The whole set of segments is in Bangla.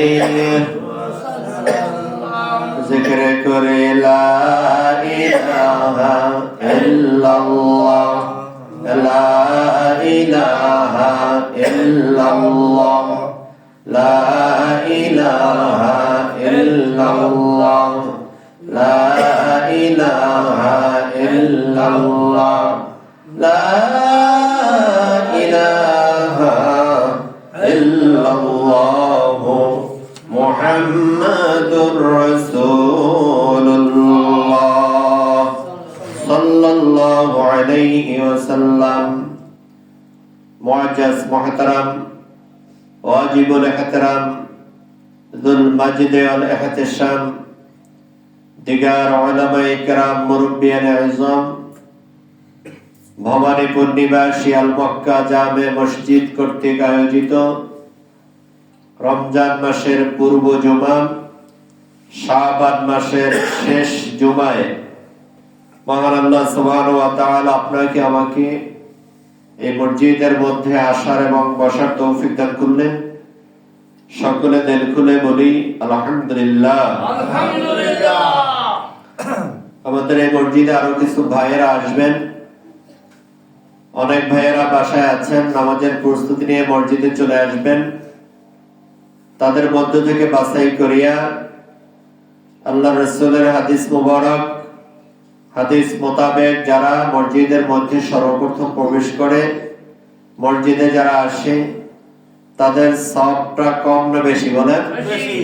عليه ذكر করে লা ইলাহা ইল্লাল্লাহ লা ইলাহা ইল্লাল্লাহ লা ইলাহা ইল্লাল্লাহ লা ইলাহা ইল্লাল্লাহ লা ইলাহা ইল্লাল্লাহ মুহাম্মাদুর রাসূলুল্লাহ সাল্লাল্লাহু আলাইহি ওয়াসাল্লাম। মুআজ্জাজ মুহতারাম ওয়াজিবুল ইহতিরাম যুল মাজদ ওয়াল ইহতিশাম দিগার উলামায়ে কেরাম মুরব্বিয়ানে আযম ভবানীপুর নিবাসী আল মক্কা জামে মসজিদ কর্তৃক আয়োজিত রমজান মাসের পূর্ব জুমা শাবান মাসের শেষ জুমায় মহান আল্লাহ সুবহানাহু ওয়া তাআলা আপনাকে আমাকে এই মসজিদের মধ্যে আসার এবং বসার তৌফিক দান করলেন। সকলে দিল খুলে বলি আলহামদুলিল্লাহ। আলহামদুলিল্লাহ। আমাদের এই মসজিদে আরো কিছু ভাইয়েরা আসবেন। অনেক ভাইয়েরা বাসায় আছেন, নামাজের প্রস্তুতি নিয়ে মসজিদে চলে আসবেন। তাদের মধ্য থেকে বাছাই করিয়া আল্লাহ রাসূলের হাদিস মুবারক হাদিস মোতাবেক যারা মসজিদের মধ্যে সর্বপ্রথম প্রবেশ করে, মসজিদে যারা আসে, তাদের সওয়াবটা কম না বেশি বলেন? বেশি।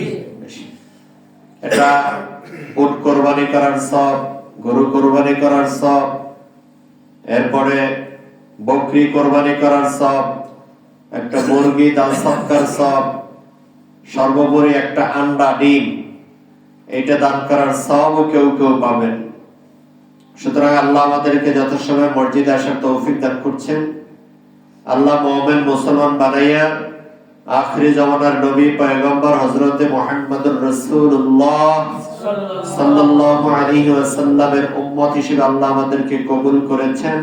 এটা উট কোরবানি করার সওয়াব, গরু কোরবানি করার সওয়াব, এরপরে বকরি কোরবানি করার সওয়াব, একটা মুরগি দান সৎকার সওয়াব, সর্বোপরি একটা আন্ডা ডিম এইটা দান করার সওয়াবও কেউ কেউ পাবেন। সুতরাং আল্লাহ আমাদেরকে যথাসময়ে মসজিদে আসার তৌফিক দান করছেন। আল্লাহ মুমিন মুসলমান বানাইয়া আখিরি জামানার নবী পয়গম্বর হযরতে মুহাম্মদুর রাসূলুল্লাহ সাল্লাল্লাহু আলাইহি ওয়াসাল্লামের উম্মত হিসেবে আল্লাহ আমাদেরকে কবুল করেছেন,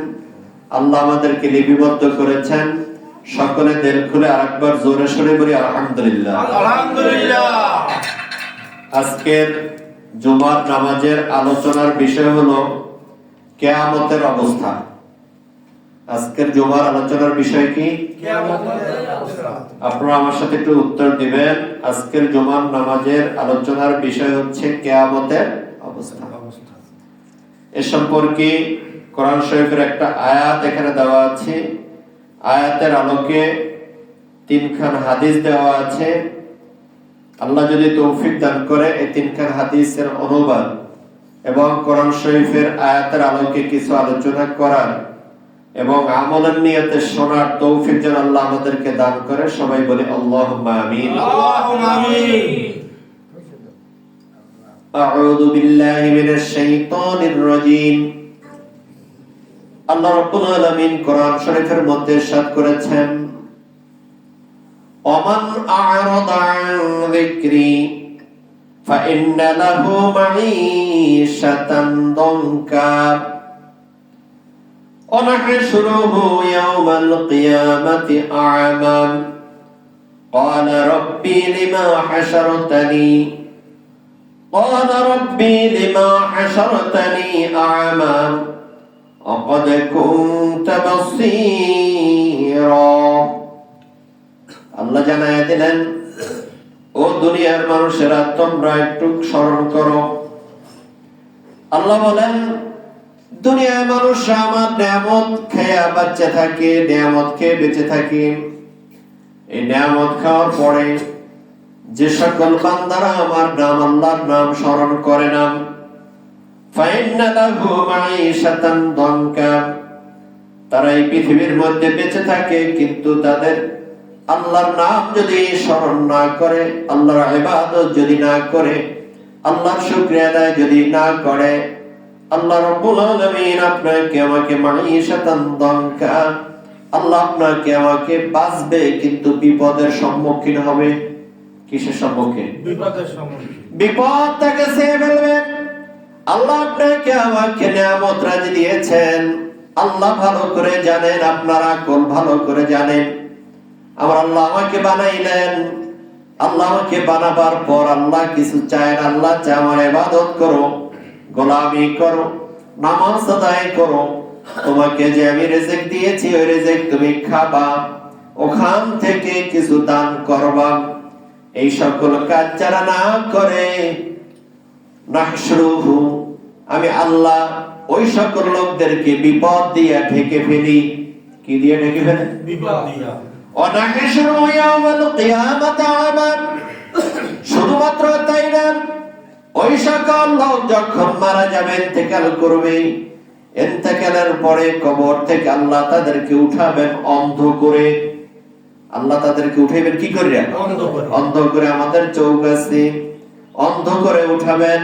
আল্লাহ আমাদেরকে লিপিবদ্ধ করেছেন। সকলে দিল খুলে আরেকবার জোরে সোরে বলি আলহামদুলিল্লাহ। আলহামদুলিল্লাহ। আজকের জুমার নামাজের আলোচনার বিষয় হলো কিয়ামতের অবস্থা। আজকের জুমার আলোচনার বিষয় কি? কিয়ামতের অবস্থা। আপনারা আমার সাথে একটু উত্তর দিবেন। আজকের জুমার নামাজের আলোচনার বিষয় হচ্ছে কিয়ামতের অবস্থা। এ সম্পর্কে কোরআন শরীফের একটা আয়াত এখানে দেওয়া আছে। আয়াতের আলোকে তিনখান হাদিস দেওয়া আছে। আল্লাহ যদি তৌফিক দান করে এই তিনখান হাদিসের অনুবাদ এবং কোরআন শরীফের আয়াতের আলোকে কিছু আলোচনা করার এবং আমলের নিয়তে শোনার তৌফিক যেন আল্লাহ আমাদেরকে দান করে, সবাই বলি আল্লাহুম্মা আমিন। আল্লাহুম্মা আমিন। আউযু বিল্লাহি মিনাশ শাইতানির রাজীম। আল্লাহ রাব্বুল আলামিন কোরআন শরীফের মধ্যে ইরশাদ করেছেন, ওমান আ'রাদা আন যিকরি ফাইন্না লাহু মাঈশাতান দানকা ওয়া নাহশুরুহু ইয়াওমাল কিয়ামাতি আ'মা ক্বালা রাব্বি লিমা হাশারতানি আ'মা وقد كنت بصيرا। আল্লাহ জানায় দিলেন, ও দুনিয়ার মানুষেরা তোমরা একটু স্মরণ করো। আল্লাহ বলেন, দুনিয়ার মানুষ আমার নিয়ামত খেয়ে বাঁচে থাকে, নিয়ামত খেয়ে বেঁচে থাকে। এই নিয়ামত খাওয়ার পরে যে সকল বান্দারা আমার নাম, আল্লাহর নাম স্মরণ করে না, তারা এই পৃথিবীর মধ্যে বেঁচে থাকে, কিন্তু তাদের আল্লাহর নাম যদি স্মরণ না করে, আল্লাহর ইবাদত যদি না করে, আল্লাহর শুকরিয়া আদায় যদি না করে, আল্লাহ রাব্বুল আলামিন আপনাকে আমাকে মাঈশাতান দানকা, আল্লাহ আপনাকে আমাকে বাঁচবে কিন্তু বিপদের সম্মুখীন হবে। কিসের সম্মুখীন? বিপদের সম্মুখীন। বিপদ তাকে চেয়ে ফেলবে। আল্লাহ আপনাকে আমাকে নিয়ামত রাজি দিয়েছেন, আল্লাহ ভালো করে জানেন, আপনার আকল ভালো করে জানেন। আমার আল্লাহ আমাকে বানাইলেন, আল্লাহকে বানাবার পর আল্লাহ কিছু চায় না, আল্লাহ চায় আমার ইবাদত করো, গোলামি করো, নামাজ আদায় করো। তোমাকে যে আমি রিজিক দিয়েছি ওই রিজিক তুমি খাবা, ওখান থেকে কিছু দান করবা। এই সকল কাজ যারা না করে নাহশুরুহু, আমি আল্লাহ ওই সকল লোকদেরকে বিপদ দিয়ে ঢেকে ফেলি। কি দিয়ে ঢেকে ফেলে? বিপদ দিয়া। ওয়ানাহশুরু ইয়াওমাল কিয়ামাতি আমা, শুধুমাত্র তাই না, ওই সকল লোক যখন মারা যাবে, ইন্তেকাল করবে, ইন্তেকালের পরে কবর থেকে আল্লাহ তাদেরকে উঠাবেন অন্ধ করে। আল্লাহ তাদেরকে উঠাইবেন কি করে? অন্ধ করে। অন্ধ করে। আমাদের চোখ আছে, অন্ধ করে উঠাবেন।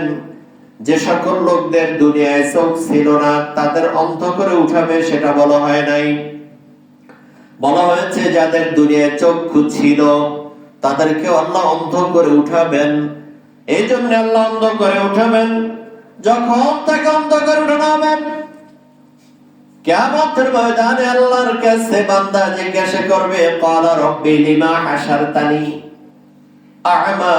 যে সকল লোকদের দুনিয়ায় চোখ ছিল না তাদের অন্ধ করে উঠাবে, সেটা বলা হয় নাই। বলা হয়েছে যাদের দুনিয়ায় চক্ষু ছিল তাদেরকে আল্লাহ অন্ধ করে উঠাবেন। এই জন্য আল্লাহ অন্ধ করে উঠাবেন। যখন তাকে অন্ধ করে উঠানো হবে, কিয়ামতের ময়দানে আল্লাহর কাছে বান্দা জিজ্ঞাসা করবে, ক্বালা রাব্বি লিমা হাশারতানি আ'মা,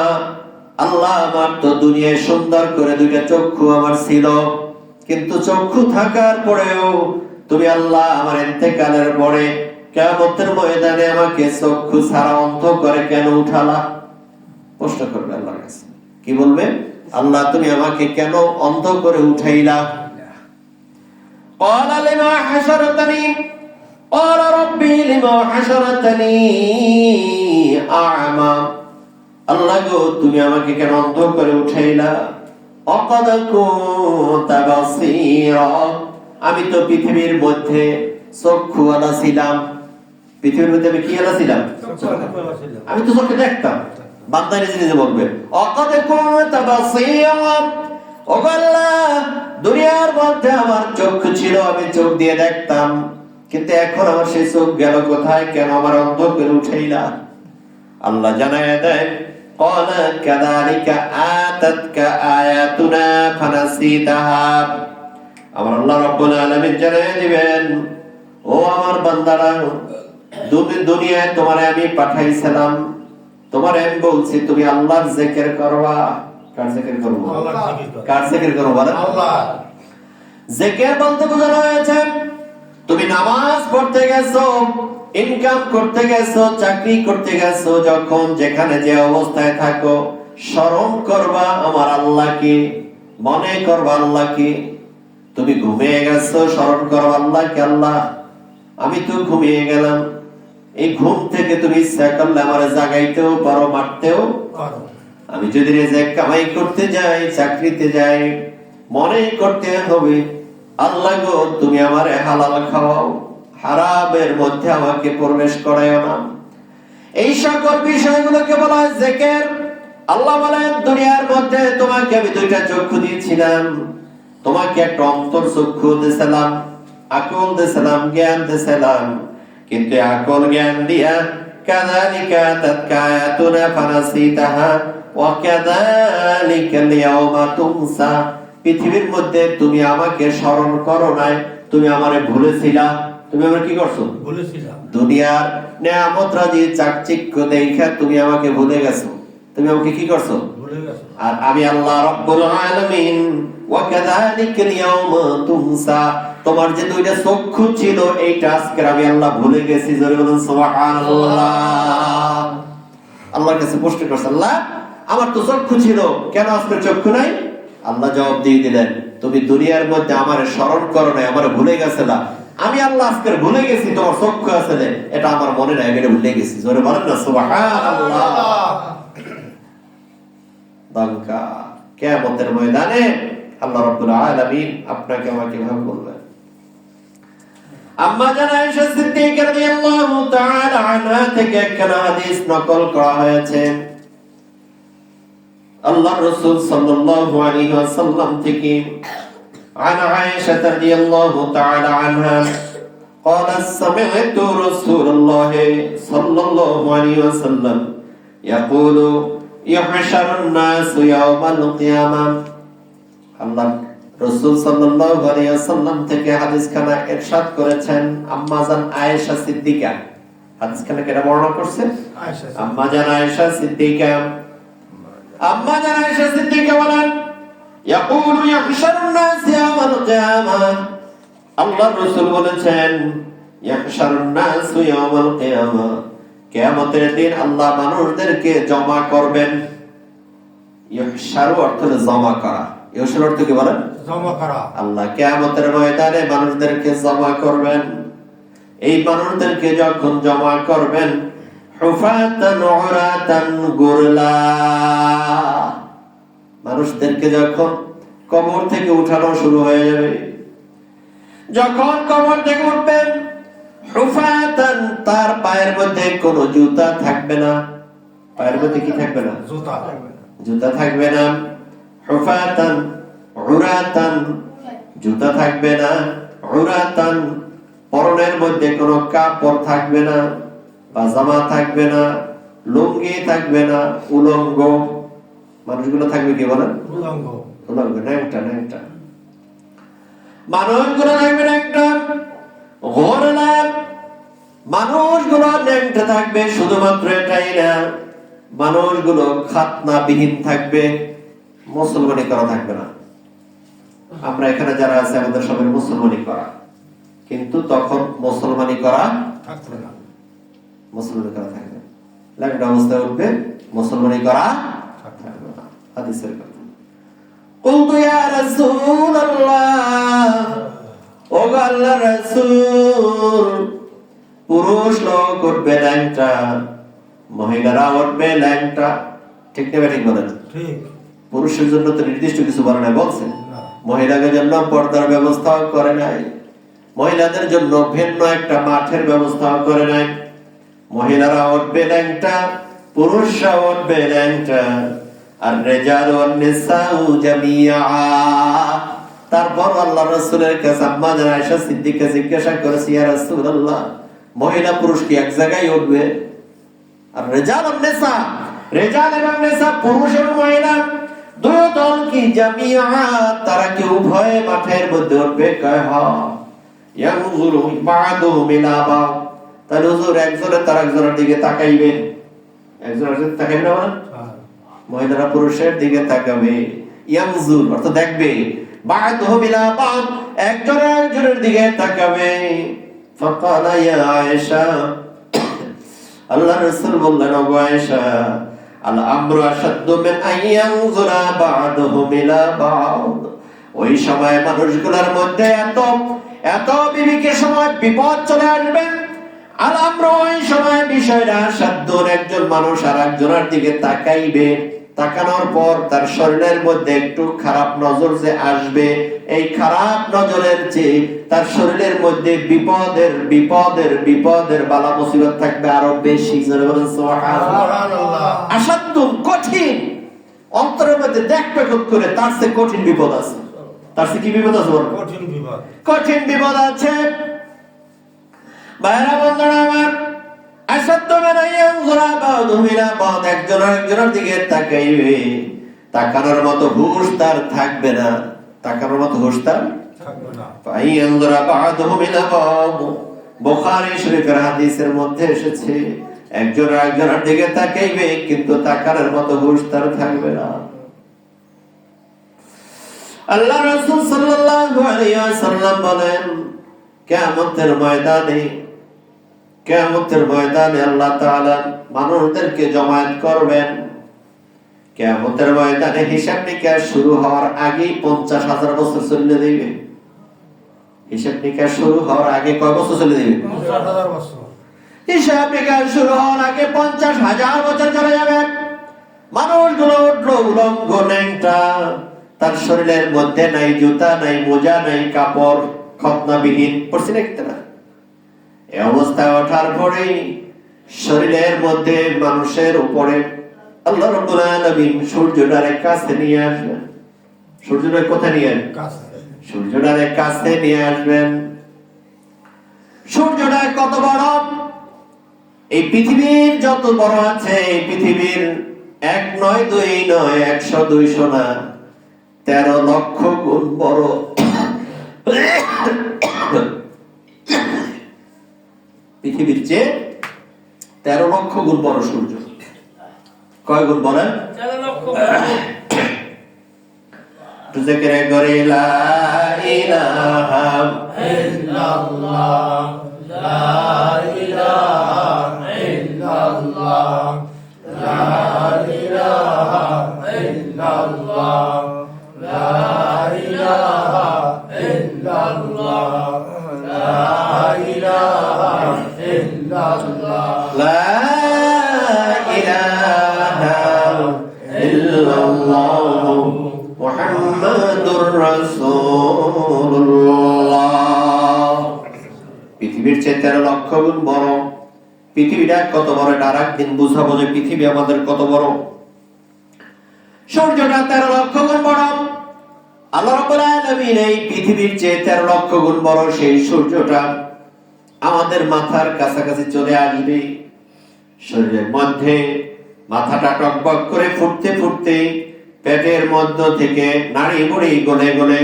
আল্লাহ আমার তো দুনিয়ায় সুন্দর করে দুইটা চক্ষু আমার ছিল, কিন্তু চক্ষু থাকার পরেও তুমি আল্লাহ আমার ইন্তেকালের পরে কিয়ামতের ময়দানে আমাকে চক্ষু ছাড়া অন্ধ করে কেন উঠালা? প্রশ্ন করবে আল্লাহর কাছে। কি বলবে? আল্লাহ তুমি আমাকে কেন অন্ধ করে উঠাইলা? قال لما حشرتني قال ربي لما حشرتني أعمى, আল্লাহ গো তুমি আমাকে কেন অন্ধ করে উঠাইলা? وقد كنت بصيرا, আমি তো পৃথিবীর মধ্যে চক্ষুওয়ালা ছিলাম। পৃথিবীর মধ্যে আমি কি ওয়ালা ছিলাম? আমি তো চোখে দেখতাম। বান্দা নিজে নিজে বলবে وقد كنت بصيرا, ও আল্লাহ দুনিয়ার মধ্যে আমার চক্ষু ছিল, আমি চোখ দিয়ে দেখতাম, কিন্তু এখন আমার সেই চোখ গেল কোথায়? কেন আমার অন্ধ করে উঠাইলা? আল্লাহ জানায় দেয়, قال كذلك آتتك آياتنا فنسيتها, আমার আল্লাহ রাব্বুল আলামিন জানায় দিবেন, ও আমার বান্দারা, দুনিয়ায় তোমারে আমি পাঠাইছিলাম, তোমারে আমি বলছি তুমি আল্লাহর জিকির করবা। কার জিকির করব? কার জিকির করব বলেন? আল্লাহ। জিকির বলতে বোঝানো হয়েছে তুমি নামাজ পড়তে গেছো, ইনকাম করতে গেছো, চাকরি করতে গেছো, যখন যেখানে যে অবস্থায় থাকো স্মরণ করবা আমার আল্লাহকে, মনে করবা আল্লাহকে। তুমি ঘুমিয়ে গেছো, স্মরণ করবা আল্লাহকে, আল্লাহ আমি তো ঘুমিয়ে গেলাম, এই ঘুম থেকে তুমি ইচ্ছা করলে আমারে জাগাইতেও পারো, মারতেও পারো। আমি যদি রিজিক কামাই করতে যাই, চাকরিতে যাই, মনে করতে হবে আল্লাহ গো তুমি আমারে হালাল খাওয়াও, হারামের মধ্যে আমাকে প্রবেশ করায়ও না। এই সকল বিষয়গুলোকে বলা হয় জিকির। আল্লাহ বলেন দুনিয়ার মধ্যে তোমাকে আমি দুইটা চক্ষু দিয়েছিলাম, তোমাকে একটা অন্তর চক্ষু দিয়েছিলাম, আকল দিয়েছিলাম, জ্ঞান দিয়েছিলাম, কিন্তু আকল জ্ঞান দিয়া কাযালিকা তাতকা আয়াতুনা ফানাসিতাহা ওয়া কাযালিকা আল-ইয়াওমা তুনসা, পৃথিবীর মধ্যে তুমি আমাকে স্মরণ করো নাই, তুমি আমারে ভুলেছিলা। তুমি আমার কি করছো? ভুলেছিলাম। দুনিয়ার নিয়ামত রাজি চাকচিক্য দেখা তুমি আমাকে ভুলে গেছো। তুমি আমাকে কি করছো? ভুলে গেছো। আর আমি আল্লাহ রাব্বুল আলামিন ওয়া কাযালিকা আল-ইয়াওমা তুনসা, তোমার যে দুইটা চক্ষু ছিল এইটা আজকে আমি আল্লাহ ভুলে গেছি। জোরে বলুন সুবহানাল্লাহ। আল্লাহর কাছে প্রশ্ন করছে, আল্লাহ আমার তো চক্ষু ছিল, কেন আজকে চক্ষু নাই? আল্লাহ জবাব দিয়ে দিলেন, তুমি দুনিয়ার মধ্যে আমারে স্মরণ করো নাই, আমারে ভুলে গেছে না। আমি আল্লাহ আজকে ভুলে গেছি, তোমার চক্ষু আছে না, এটা আমার মনে নাই, আমি এটা ভুলে গেছি। জোরে বলেন না সুবহানাল্লাহ। দাঙ্কা কিয়ামতের ময়দানে আল্লাহ রাব্বুল আলামিন আপনাকে আমাকে ভাবে বলবেন। আম্মা জান আয়েশা সিদ্দিকা রাদিয়াল্লাহু তাআলা আনহা থেকে একখানা হাদিস নকল করা হয়েছে। আল্লাহর রাসূল সাল্লাল্লাহু আলাইহি ওয়াসাল্লাম থেকে عن عائشة رضي الله تعالى عنها قالت سمعت رسول الله صلى الله عليه وسلم يقول يحشر الناس يوم القيامة, আল্লাহ রাসূল সাল্লাল্লাহু আলাইহি ওয়াসাল্লাম থেকে হাদিস খানা ইরশাদ করেছেন আম্মা জান আয়েশা সিদ্দিকা। হাদিসখানে কেন বর্ণনা করছে? আয়েশা আম্মা জান আয়েশা সিদ্দিকা বলেন, ইয়াকুলু ইয়াহশারুন নাস ইয়াওমাল কিয়ামাহ, আল্লাহর রাসূল বলেছেন, ইয়াহশারুন নাস ইয়াওমাল কিয়ামাহ, কিয়ামতের দিন আল্লাহ মানুষদেরকে জমা করবেন। ইহশারু অর্থ হলো জমা করা। ইহশার অর্থ কি বলেন? জমা করা। আল্লাহ কিয়ামতের ময়দানে মানুষদেরকে জমা করবেন। এই মানুষদেরকে যখন জমা করবেন, হুফাতান উরাতান গুরলা, মানুষদেরকে যখন কবর থেকে উঠানো শুরু হয়ে যাবে, যখন কবর থেকে উঠবেন, হুফাতান, তার পায়ের মধ্যে কোনো জুতা থাকবে না। পায়ের মধ্যে কি থাকবে না? জুতা। জুতা থাকবে না। হুফাতান উরাতান, জুতা থাকবে না। উরাতান, পরনের মধ্যে কোনো কাপড় থাকবে না, পাজামা থাকবে না, লুঙ্গি থাকবে না, উলঙ্গ। মানুষগুলো থাকবে কি বলেন? উলঙ্গ। উলঙ্গ, ন্যাংটা ন্যাংটা মানুষগুলো থাকবে, ন্যাংটা গোরলা মানুষগুলো ন্যাংটা থাকবে। শুধুমাত্র এটাই না, মানুষগুলো খাতনা বিহীন থাকবে, মুসলমানি করা থাকবে না। আমরা এখানে যারা আছে আমাদের সবাই মুসলমানি করা, কিন্তু তখন মুসলমানি করা থাকবে না। মুসলমানি করা থাকবে, ল্যাংটা অবস্থায় উঠবে, মুসলমানি করা থাকবে না। হাদিসের কথা। কুলতু ইয়া রাসূলুল্লাহ, ও আল্লাহর রাসূল, পুরুষ লোক উঠবে ল্যাংটা, মহিলারা উঠবে ল্যাংটা, ঠিক না? ঠিক বলেন? ঠিক। পুরুষের জন্য তো নির্দিষ্ট কিছু বলে নাই, বলছেন না। মহিলাদের জন্য পর্দার ব্যবস্থাও করে নাই, মহিলাদের জন্য ভিন্ন একটা মাঠের ব্যবস্থাও করে নাই। মহিলারা উঠবে ল্যাংটা, পুরুষরা উঠবে ল্যাংটা। আর রিজালু ওয়ান নিসাউ জামিআ। তারপর আল্লাহর রাসূলের কাছে আম্মা জান আয়েশা সিদ্দিকা জিজ্ঞাসা করেছে, ইয়া রাসূলুল্লাহ, মহিলা পুরুষ কি এক জায়গায় উঠবে? আর রিজাল ওয়ান নিসা, রিজাল এবং নিসা, পুরুষ এবং মহিলা দুই দল কি জামিআ, তারা কি উভয় মাঠের মধ্যে উঠবে? কয় হ্যাঁ। ইয়ানজুরু বা'দুহুম ইলা বা'দ, তাহলে হুজুর একজনের তার একজনের দিকে তাকাইবেন, একজনের দিকে তাকাইবে না? মহিলারা পুরুষের দিকে তাকাবে। ইয়ানজুর অর্থ দেখবে, বা'দুহুম ইলা বা'দ, একজনের একজনের দিকে তাকাবে। ফাকালা ইয়া আয়েশা, আল্লাহর রাসূল বললেন, ও আয়েশা, আল আমরু আশাদ্দু মিন আইয়ানজুরা বা'দুহুম ইলা বা'দ। ওই সময় মানুষগুলোর মধ্যে এত বিবেকের সময় বিপদ চলে আসবে। আর আমরা ওই সময় বিষয়টা সাধ্যর, একজন মানুষ আর একজনের দিকে তাকাইবে, তাকানোর পর তার শরীরের মধ্যে একটু খারাপ নজর যে আসবে, এই খারাপ নজরের চেয়ে তার শরীরের মধ্যে বিপদের বিপদের বিপদের বালা মুসিবত থাকবে আরো বেশি। জোরে বলেন সুবহানাল্লাহ। আসাদ্দুন, কঠিন, অন্তরের মধ্যে দেখবে করে তার চেয়ে কঠিন বিপদ আছে। তার চেয়ে কি বিপদ আছে? কঠিন বিপদ। কঠিন বিপদ আছে। বাইরা বন্ধুরা আমার, আসাদ্দু মিন আইয়ানজুরা বা'দুহুম ইলা বা'দ, একজন আরেকজনের দিকে তাকাইবে, তাকানোর মতো হুঁশ তার থাকবে না, তাকানোর মতো হুঁশ তার থাকবে না। আইয়ানজুরা বা'দুহুম ইলা বা'দ, বুখারী শরীফের হাদিসের মধ্যে এসেছে, একজন আরেকজনের দিকে তাকাইবে, কিন্তু তাকানোর মতো হুঁশ তার থাকবে না। আল্লাহ রাসূল সাল্লাল্লাহু আলাইহি ওয়াসাল্লাম বলেন, কিয়ামতের ময়দানে আল্লাহ তাআলা মানুষদেরকে জমায়েত করবেন। কিয়ামতের ময়দানে হিসাব নিকাশ শুরু হওয়ার আগেই 50,000 বছর চলে যাবে। হিসাব নিকাশ শুরু হওয়ার আগে কয় বছর চলে যাবে? 50,000 বছর। হিসাব নিকাশ শুরু হওয়ার আগে 50,000 বছর চলে যাবে। মানুষগুলো উঠলো উলঙ্গ, ন্যাংটা, তার শরীরের মধ্যে নাই জুতা, নাই মোজা, নাই কাপড়, খতনাবিহীন, পড়ছি না? এই অবস্থায় ওঠার পরে শরীরের মধ্যে মানুষের উপরে আল্লাহ রাব্বুল আলামিন সূর্যটারে কাছে নিয়ে আসবেন। সূর্যটারে কোথায় নিয়ে আসবেন? কাছে। সূর্যটারে কাছে নিয়ে আসবেন। সূর্যটা কত বড়? এই পৃথিবীর যত বড় আছে, এই পৃথিবীর 1 নয় 2 নয় 100 200 না, 13 লক্ষ গুণ বড়। পৃথিবীর চেয়ে 13 লক্ষ গুণ বড় সূর্য। কয় গুণ বলেন? 13 লক্ষ। জিকির করে লা ইলাহা ইল্লাল্লাহ, লা ইলাহা ইল্লাল্লাহ, লা ইলাহা ইল্লাল্লাহ, লা ইলাহা ইল্লাল্লাহ, লা ইলাহা ইল্লাল্লাহ, লা ইলাহা ইল্লাল্লাহ মুহাম্মাদুর রাসূলুল্লাহ। পৃথিবীর চেয়ে 13 লক্ষ গুণ বড়। পৃথিবীটা কত বড় এটা আর একদিন বুঝাবো যে পৃথিবী আমাদের কত বড়। সূর্যটা 13 লক্ষ গুণ বড়। আল্লাহ রাব্বুল আলামিন এই পৃথিবীর চেয়ে 13 লক্ষ গুণ বড় সেই সূর্যটা আমাদের মাথার কাছাকাছি চলে আসবে। শরীরের মধ্যে মাথাটা টকবক করে ফুটতে ফুটতে পেটের মধ্য থেকে নাড়ি বুড়ি গলে গলে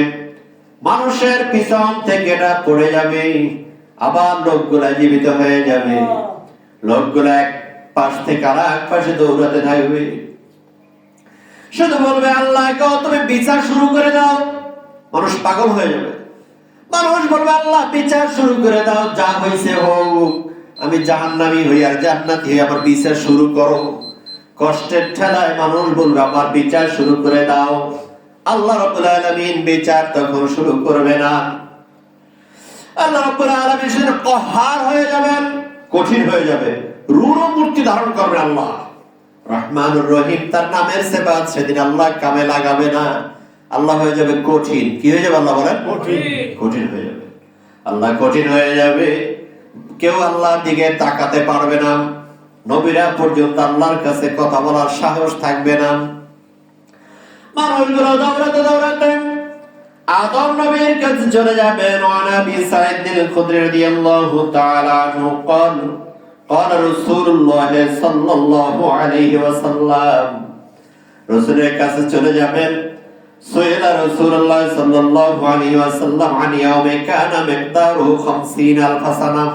মানুষের পিছন থেকে এটা পড়ে যাবে, আবার লোকগুলা জীবিত হয়ে যাবে। লোকগুলা এক পাশ থেকে আর এক পাশে দৌড়াতে থাকবে, শুধু বলবে আল্লাহকে তুমি বিচার শুরু করে দাও। মানুষ পাগল হয়ে যাবে। মানুষ বলবে আল্লাহ বিচার শুরু করে দাও, যা হয়েছে হোক, আমি জাহান্নামী হই আর জান্নাতি হই, আমার বিচার শুরু করো। কষ্টের ঠেলায় মানুষ বলবে আমার বিচার শুরু করে দাও। আল্লাহ রাব্বুল আলামিন বিচার তখন শুরু করবে না। আল্লাহ রাব্বুল আলামিন সেদিন কহার হয়ে যাবেন, কঠিন হয়ে যাবে, রূঢ় মূর্তি ধারণ করবেন আল্লাহ। রহমানুর রহিম তার নামের সিফাত সেদিন আল্লাহ কামে লাগাবে না। আল্লাহ হয়ে যাবে কঠিন। কি হয়ে যাবে? আল্লাহ বলেন কঠিন হয়ে যাবে। আল্লাহ কঠিন হয়ে যাবে, কেউ আল্লাহর দিকে তাকাতে পারবে না। নবীরা পর্যন্ত আল্লাহর কাছে কথা বলার সাহস থাকবে না। মানুষগুলো দৌড়াতে দৌড়াতে আদম নবীর কাছে চলে যাবেন। ওয়া নবী সাঈদ বিন খুদরি রাদিয়াল্লাহু তাআলা আনহু قال قال رسول الله صلى الله عليه وسلم। রাসূলের কাছে চলে যাবেন। সুইলা রাসূলুল্লাহ সাল্লাল্লাহু আলাইহি ওয়াসাল্লাম আন ইয়াউমে কানা মিকদারুহু 50000 সানা।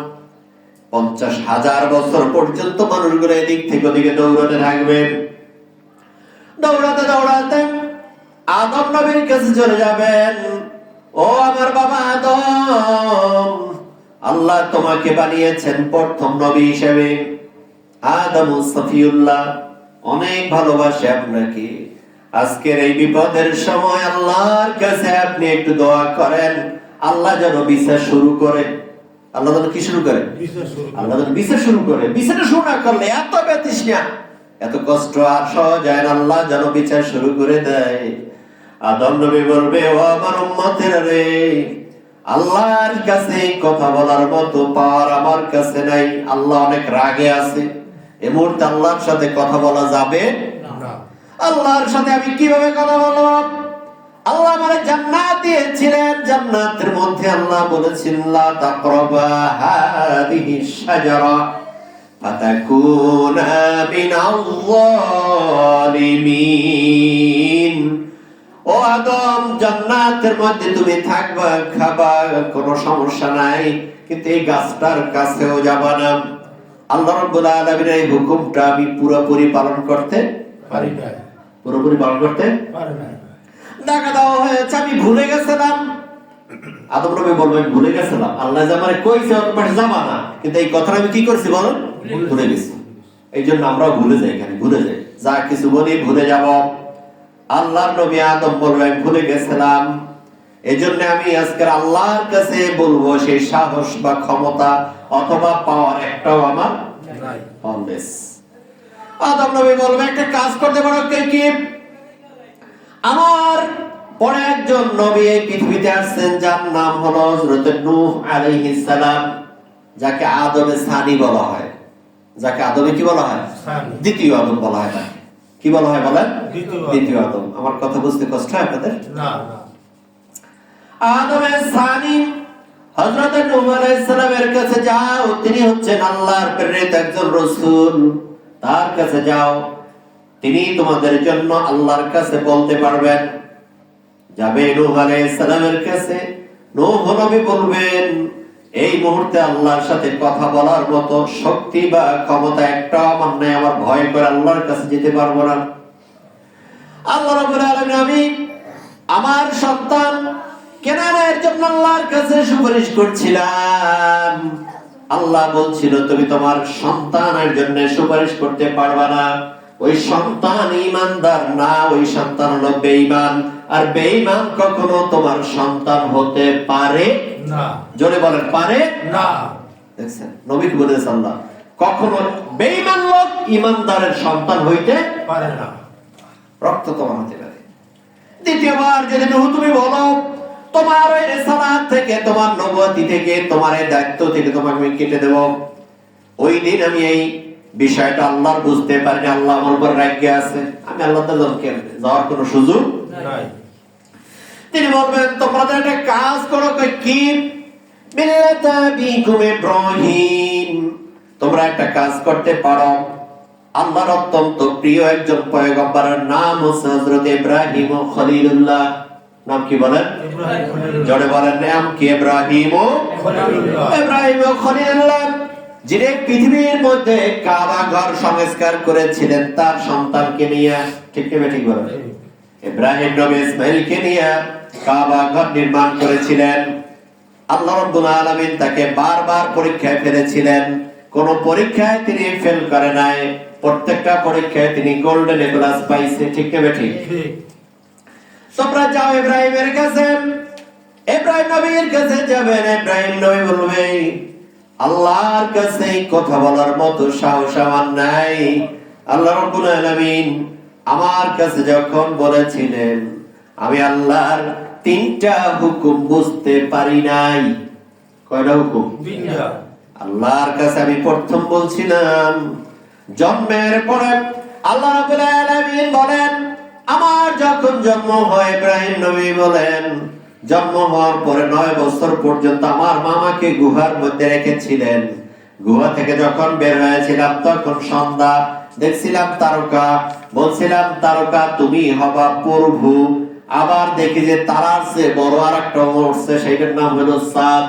50,000 বছর পর্যন্ত মানুষগুলো এদিক থেকে ওদিকে দৌড়াতে থাকবে। দৌড়াতে দৌড়াতে আদম নবীর কাছে চলে যাবেন। ও আমার বাবা আদম, আল্লাহ তোমাকে বানিয়েছেন প্রথম নবী হিসেবে। আদম সফিউল্লাহ, অনেক ভালোবাসে আপনাকে। আজকের এই বিপদের সময় আল্লাহর কাছে আপনি একটু দোয়া করেন, আল্লাহ যেন বিচার শুরু করে। আল্লাহ যেন কি শুরু করে? আল্লাহ যেন বিচার শুরু করে। বিচারটা শুরু না করলে এত ব্যতিষ্ণা, এত কষ্ট আর সহজ হয় না। আল্লাহ যেন বিচার শুরু করে দেয়। আদম নবী বলবে, ও আমার উম্মতেরা রে, আল্লাহর কাছে কথা বলার মতো পাওয়ার আমার কাছে নাই। আল্লাহ অনেক রাগে আছে। এই মুহূর্তে আল্লাহর সাথে কথা বলা যাবে না। আল্লাহর সাথে আমি কিভাবে কথা বলবো? আল্লাহ আমারে জান্নাত দিয়েছিলেন, জান্নাতের মধ্যে আল্লাহ বলেছেন লা তাকরাবা হাদিহি শাজারা ফাতাকুনা মিনাল যালিমিন। ও আদম, জান্নাতের মধ্যে তুমি থাকবা, খাবা, কোনো সমস্যা নাই, কিন্তু এই গাছটার কাছেও যাবা না। আল্লাহ রাব্বুল আলামিনের এই হুকুমটা আমি পুরোপুরি পালন করতে পারি না। পুরোপুরি পালন করতে পারি না। ডাকা দেওয়া হয়েছে, আমি ভুলে গেছিলাম। আদম নবী বলবেন ভুলে গেছিলাম, আল্লাহ যে আমারে কইছে ওর পাশে যাবা না, কিন্তু এই কথাটা আমি কি করছি বলেন? ভুলে গেছি। এই জন্য আমরাও ভুলে যাই, এখানে ভুলে যাই, যা কিছু বলি ভুলে যাব। আল্লাহর নবী আদম বলবেন ভুলে গেছিলাম। এই জন্য আমি আজকের আল্লাহর কাছে বলবো, সেই সাহস বা ক্ষমতা অথবা পাওয়ার একটাও আমার নাই। অলওয়েজ আদম নবী বলবে একটা কাজ করতে পারো কি? আমার পরে একজন নবী এই পৃথিবীতে আসছেন, যার নাম হলো হযরত নূহ আলাইহিস সালাম, যাকে আদমে সানি বলা হয়। যাকে আদমে কি বলা হয়? দ্বিতীয় আদম বলা হয়। তাকে কি বলা হয় বলেন? দ্বিতীয় আদম। আমার কথা বুঝতে কষ্ট হয় আপনাদের? না। আদমে সানি হযরত নূহ আলাইহিস সালামের কাছে যাও। তিনি হচ্ছেন আল্লাহর প্রেরিত একজন রাসূল। তার কাছে যাও, তিনি তোমাদের জন্য আল্লাহর কাছে বলতে পারবেন। যাবে নূহ আলাইহিস সালামের কাছে। নূহ নবী বলবেন, এই মুহূর্তে আল্লাহর সাথে কথা বলার মতো শক্তি বা ক্ষমতা একটা আমার নাই, আমার ভয় করে আল্লাহর কাছে যেতে পারবো না। আল্লাহ রাব্বুল আলামিন, আমি আমার সন্তান কেনানের জন্য আল্লাহর কাছে সুপারিশ করছিলাম। আল্লাহ বলছিল তুমি তোমার সন্তানের জন্য সুপারিশ করতে পারবা না, ওই সন্তান ঈমানদার না, ওই সন্তান হলো বেঈমান, আর বেঈমান কখনো তোমার সন্তান হতে পারে না। জোরে বলেন, পারে না। দেখছেন নবী কি বলেছেন, আল্লাহ কখনো বেঈমান লোক ঈমানদারের সন্তান হইতে পারে না। রক্ত তোমার হতে পারে। দ্বিতীয়বার যদি তুমি বলো তোমার ওই রিসালাত থেকে, তোমার নবুয়তি থেকে, তোমার এই দায়িত্ব থেকে তোমাকে আমি কেটে দেব, ওই দিন আমি এই বিষয়টা আল্লাহর বুঝতে পারিনি, আল্লাহ আমার উপর রাগে আছে, আমি আল্লাহর কাছে যাওয়ার কোনো সুযোগ নাই। তিনি বলবেন তোমরা একটা কাজ করো, কি মিল্লাত আবিকুম ইব্রাহিম, তোমরা একটা কাজ করতে পারো, আল্লাহর অত্যন্ত প্রিয় একজন পয়গম্বরের নাম হচ্ছে হযরত ইব্রাহিম খলিলুল্লাহ। নাম কি বলেন? জোরে বলেন, নাম কি? ইব্রাহিম খলিলুল্লাহ, যিনি পৃথিবীর মধ্যে কাবা ঘর সংস্কার করেছিলেন তার সন্তানকে নিয়ে। ঠিক কি ঠিক বলেন? ইব্রাহিম নবী ইসমাঈলকে নিয়ে কাবা ঘর নির্মাণ করেছিলেন। আল্লাহ রাব্বুল আলামিন তাকে বারবার পরীক্ষায় ফেলেছিলেন, কোন পরীক্ষায় তিনি ফেল করে নাই, প্রত্যেকটা পরীক্ষায় তিনি গোল্ডেন প্লাস পাইছে। ঠিক না ঠিক? তোমরা যাও ইব্রাহিমের কাছে, ইব্রাহিম নবীর কাছে যাবেন, ইব্রাহিম নবী বলবে আল্লাহর কাছে কথা বলার মতো সাহস আমার নাই। আল্লাহ রাব্বুল আলামিন আমার কাছে যখন বলেছিলেন আমি আল্লাহর 3টা হুকুম বুঝতে পারি নাই। কয়টা হুকুম? 3টা। আল্লাহর কাছে আমি প্রথম বলছিলাম জন্মের পরে আল্লাহ রাব্বুল আলামিন বলেন আমার যখন জন্ম হয়, ইব্রাহিম নবী বলেন জন্ম হওয়ার পরে 9 বছর পর্যন্ত আমার মামাকে গুহার মধ্যে রেখেছিলেন। গুহা থেকে যখন বের হয়েছিলাম তখন সন্ধ্যা, দেখছিলাম তারকা, বলছিলাম তারকা তুমি হবা প্রভু। আবার দেখি যে তারার চেয়ে বড় আরেকটা উঠছে, সেইটার নাম হলো চাঁদ,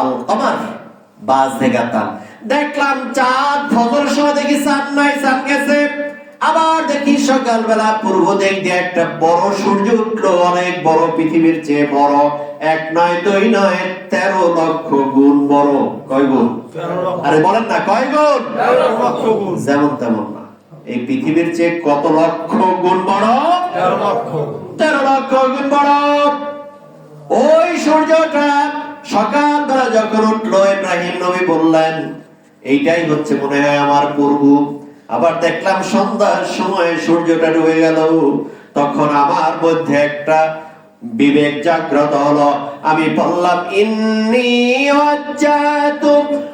আল কমার, বাজ দেখাতাম। দেখলাম চাঁদ, ফজরের সময় দেখি চাঁদ নাই, চাঁদ গেছে। আবার দেখি সকালবেলা পূর্ব দিক দিয়ে একটা বড় সূর্য উঠলো, অনেক বড়, পৃথিবীর চেয়ে বড়, 1 নয় 2 নয় 13 লক্ষ গুণ বড়। কয় গুণ? আরে বলেন না, কয় গুণ? 13 লক্ষ গুণ। যেমন তেমন না, এই পৃথিবীর চেয়ে কত লক্ষ গুণ বড়? 13 লক্ষ। 13 লক্ষ গুণ বড়। ওই সূর্যটা সকালবেলা যখন উঠলো, ইব্রাহিম নবী বললেন এইটাই হচ্ছে মনে হয় আমার প্রভু। আবার দেখলাম সন্ধ্যার সময় সূর্যটা ডুবে গেল, তখন আমার মধ্যে একটা বিবেক জাগ্রত হলো। আমি বললাম ইন্নী ওয়াজ্জাতু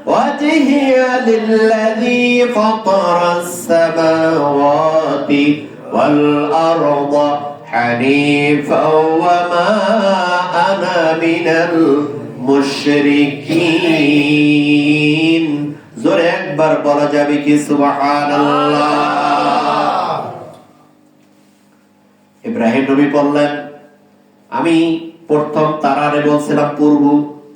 ওয়াজহিয়া লিল্লাযী ফাতারাস সামাওয়াতি ওয়াল আরদা হানিফা ওয়া মা আনা মিনাল মুশরিকিন। জোরে একবার বলা যাবে কি সুবহানাল্লাহ? ইব্রাহিম নবী বললেন আমি প্রথম তারারে বলছিলাম পূর্ব,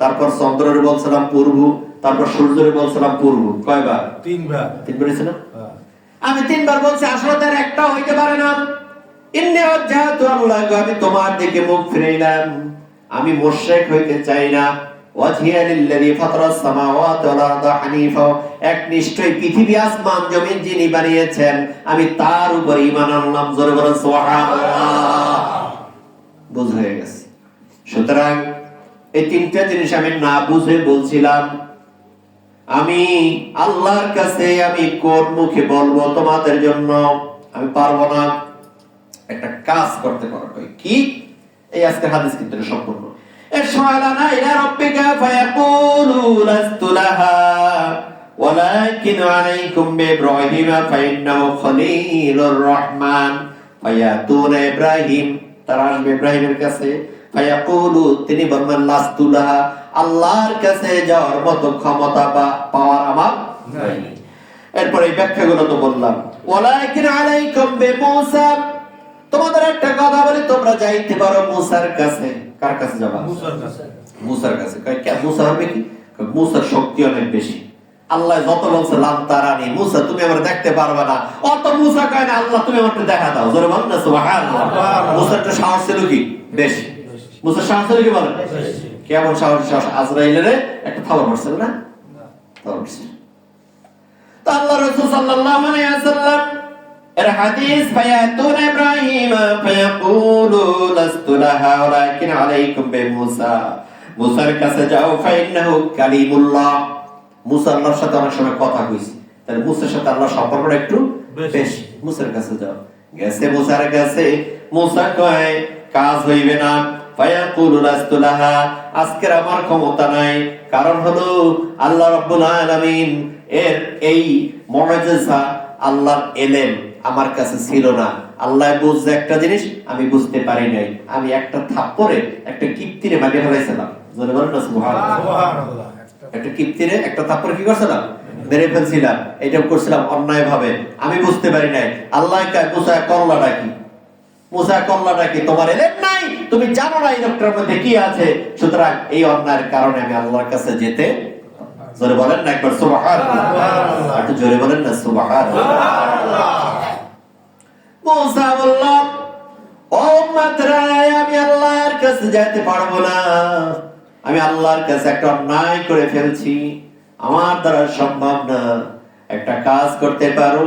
তারপর চন্দ্ররে বলছিলাম পূর্ব, তারপর সূর্যরে বলছিলাম পূর্ব। কয়বার? 3 বার। 3 বার ছিল। আমি 3 বার বলছি, আসলে তার একটা হইতে পারে না। ইন্নী ওয়াজ্জাহতু আল্লাহ, আমি তোমার দিকে মুখ ফিরাইলাম, আমি মুশরিক হইতে চাই না। ওয়াজহিয়া লিল্লাযী ফাতারাস সামাওয়াতি ওয়াল আরদা হানিফা, একনিষ্ঠই পৃথিবী আসমান জমিন যিনি বানিয়েছেন আমি তার উপর ঈমান আনলাম। জোরে বলেন সুবহানাল্লাহ। বুঝ হয়ে গেছে। সুতরাং এই 3টা জিনিস আমি না বুঝে বলছিলাম, আমি আল্লাহর কাছে আমি কোন মুখে বলবো তোমাদের জন্য, আমি পারবো না। একটা কাজ করতে পারো, কি? এই আজকে হাদিস কিন্তু সম্পূর্ণ ইশরা'লানা ইলা রাব্বিকা ফায়াকুলু লাস্তু লাহা ওয়ালাকিন আলাইকুম বিইব্রাহিমা ফাইন্নাহু খলিলুর রহমান। ফায়াতুনা ইব্রাহিম, তারা আসবে ইব্রাহিমের কাছে, ফায়াকুলু, তিনি বলবেন লাস্তু লাহা, আল্লাহর কাছে যাওয়ার মতো ক্ষমতা বা পাওয়ার আমার নাই। এরপর এই ব্যাখ্যাগুলো তো বললাম। ওয়ালাকিন আলাইকুম বিমূসা, তোমাদের একটা কথা বলি, তোমরা যাইতে পারো মুসার কাছে। কার কাছে যাবা? মুসার কাছে। মুসার কাছে কয় কে মুসা হবে কি? কয় মুসার শক্তি অনেক বেশি। আল্লাহ যত বলছে লাম তারানি, মুসা তুমি আমার দেখতে পারবে না, অত মুসা কয় না আল্লাহ তুমি আমাকে দেখা দাও। জোরে বলেন না সুবহানাল্লাহ। মুসার একটা সাহস ছিল কি বেশি, মুসার সাহস ছিল কি বলেন কেমন সাহস? সাহস আজরাইলের একটা থাবর মারছিল না, থাবর মারছিল। তো আল্লাহ রাসূল সাল্লাল্লাহু আলাইহি ওয়াসাল্লাম এর হাদিস ফায়াতুন ইব্রাহিম ফায়াকুলু লাস্তু লাহা ওয়ালাকিন আলাইকুম বিমুসা, মুসার কাছে যাও ফাইন্নাহু কালিমুল্লাহ। মুসা আল্লাহর সাথে অনেক সময় কথা কইছে, তাহলে মুসার সাথে আল্লাহর সম্পর্কটা একটু বেশি। মুসার কাছে যাও, গেছে মুসার কাছে। মুসা কয় কাজ হইবে না। ফায়াকুলু লাস্তু লাহা, আজকের আমার ক্ষমতা নাই, কারণ হলো আল্লাহ রাব্বুল আলামিন এর এই মুআজিজা আল্লাহর ইলম আমার কাছে ছিল না। আল্লাহ বুঝছে একটা জিনিস আমি বুঝতে পারি নাই, আমি একটা থাপ্পড়ে একটা কিপ্তিরে মারিয়ে ফেলাইছিলাম। জোরে বলেন না সুবহানাল্লাহ। একটা কিপ্তিরে একটা থাপ্পড়ে কি করছিলাম? মেরে ফেলছিলাম। এটা করছিলাম অন্যায় ভাবে, আমি বুঝতে পারি নাই। আল্লাহ কয় মুসা করলাটা কি? মুসা করলাটা কি? তোমার ইলম নাই, তুমি জানো না এই লোকটার মধ্যে কি আছে, সুতরাং এই অন্যায়ের কারণে আমি আল্লাহর কাছে যেতে। জোরে বলেন না একবার সুবহানাল্লাহ। একটু জোরে বলেন না সুবহানাল্লাহ। মুসা বলল ও উম্মতরা, আমি আল্লাহর কাছে যেতে পারবো না, আমি আল্লাহর কাছে একটা অন্যায় করে ফেলছি, আমার দ্বারা সম্ভব না। একটা কাজ করতে পারো,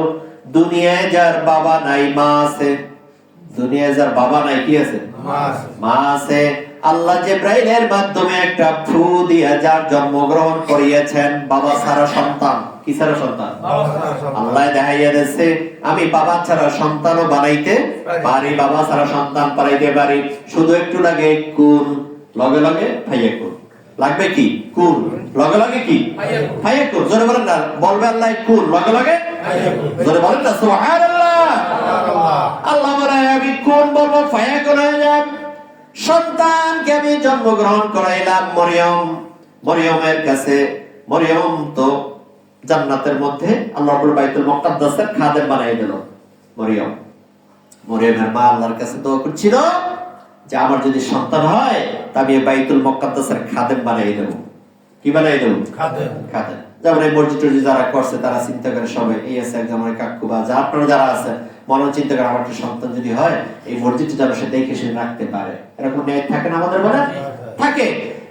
দুনিয়ায় যার বাবা নাই মা আছে, দুনিয়ায় যার বাবা নাই কি আছে? মা আছে। আল্লাহ জিবরাইলের মাধ্যমে একটা ফু দিয়ে যার জন্মগ্রহণ করিয়েছেন, বাবা ছাড়া সন্তান। কি ছাড়া সন্তান? আল্লাহ দেখাইয়া দিয়েছে আমি বাবা ছাড়া সন্তানও বানাইতে পারি, বাবা ছাড়া সন্তান পাইতে পারি, শুধু একটু লাগে কুন, লগে লগে ফায়াকুন। লাগবে কি? কুন, লগে লগে কি? ফায়াকুন। জোরে বলেন না, বলবে আল্লাহ কুন, লগে লগে ফায়াকুন। জোরে বলেন না সুবহানাল্লাহ। আল্লাহ বলে আমি কুন বলবো, ফায়াকুন হয়ে যাবে। সন্তানকে আমি জন্মগ্রহণ করাইলাম মরিয়ম, মরিয়মের কাছে। মরিয়ম তো জান্নাতের মধ্যে আল্লাহ রাব্বুল বাইতুল মুকাদ্দাসের খাদেম বানাই দিল মরিয়ম। মরিয়মের মা আল্লাহর কাছে দোয়া করছিল যে আমার যদি সন্তান হয় তবে বাইতুল মুকাদ্দাসের খাদেম বানাই দেব। কি বানাই দেব? খাদেম। খাদেম। যেমন এই মসজিদ যারা করছে তারা চিন্তা করে সবাই এই আছে একদম আমার কাকু বা যা আপনারা যারা আছে মনে চিন্তা করে আমার একটা সন্তান যদি হয় এই মসজিদটা যেন সে দেখে সে রাখতে পারে, এরকম ন্যায় থাকে না আমাদের বলে? থাকে।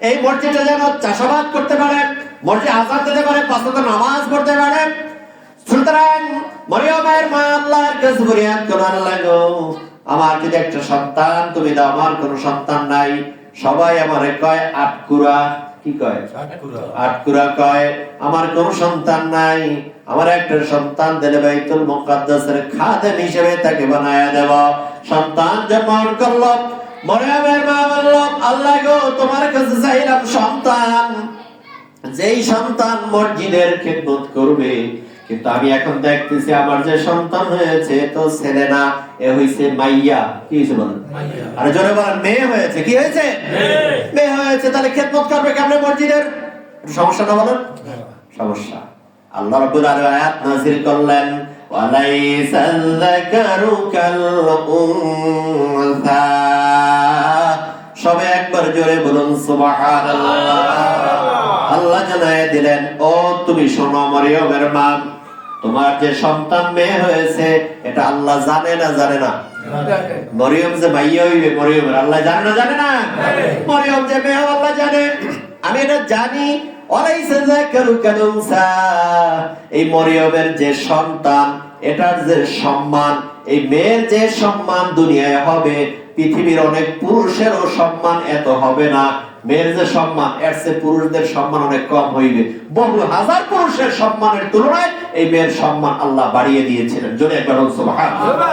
এই মসজিদটা যেন চাষাবাদ করতে পারে, মসজিদ আযান দিতে পারে, পাঁচ ওয়াক্ত নামাজ পড়তে পারে। সুতরাং মরিয়মের মা আল্লাহর কাছে ফরিয়াদ করে, আল্লাহ গো আমার যদি একটা সন্তান তুমি দাও, আমার কোনো সন্তান নাই। সবাই আমারে কয় আটকুরা। কি কয়? আটকুরা কয়। আমার কোনো সন্তান নাই, আমার একটা সন্তান দিলে বাইতুল মুকাদ্দাসের খাদেম হিসেবে তাকে বানায়া দেব। সন্তান জন্ম করল। মরিয়মের মা বলল আল্লাহ গো তোমার কাছে চাইলাম সন্তান, যেই সন্তান মসজিদের খিদমত করবে, কিন্তু আমি এখন দেখতেছি আমার যে সন্তান হয়েছে তো ছেলে না, এ হইছে মাইয়া। কি হইছে বলেন? আরে জোরে বলেন, মেয়ে হয়েছে। কি হয়েছে? মেয়ে হয়েছে। তাহলে খিদমত করবে কেমনে মসজিদের? সমস্যা না বলেন? সমস্যা। আল্লাহ রাব্বুল আলামিন আয়াত নাযিল করলেন ওয়ালাইসাল যাকারু কাল উনসা। সবে একবার জোরে বলুন সুবহানাল্লাহ। আল্লাহ জানায় দিলেন ও তুমি শোনো মরিয়মের মা, তোমার যে সন্তান মেয়ে হয়েছে এটা আল্লাহ জানে না? জানে না? মরিয়ম যে মাইয়া হইবে মরিয়মের আল্লাহ জানে না? জানে না? মরিয়ম যে মেয়ে আল্লাহ জানে, আমি এটা জানি। এই মরিয়মের যে সন্তান এটার যে সম্মান, এই মেয়ের যে সম্মান দুনিয়ায় হবে, পৃথিবীর অনেক পুরুষেরও সম্মান এত হবে না। মেয়ের যে সম্মান এর চেয়ে পুরুষদের সম্মান অনেক কম হইবে। বহু হাজার পুরুষের সম্মানের তুলনায় এই মেয়ের সম্মান আল্লাহ বাড়িয়ে দিয়েছিলেন। জোরে একবার বলুন সুবহানাল্লাহ।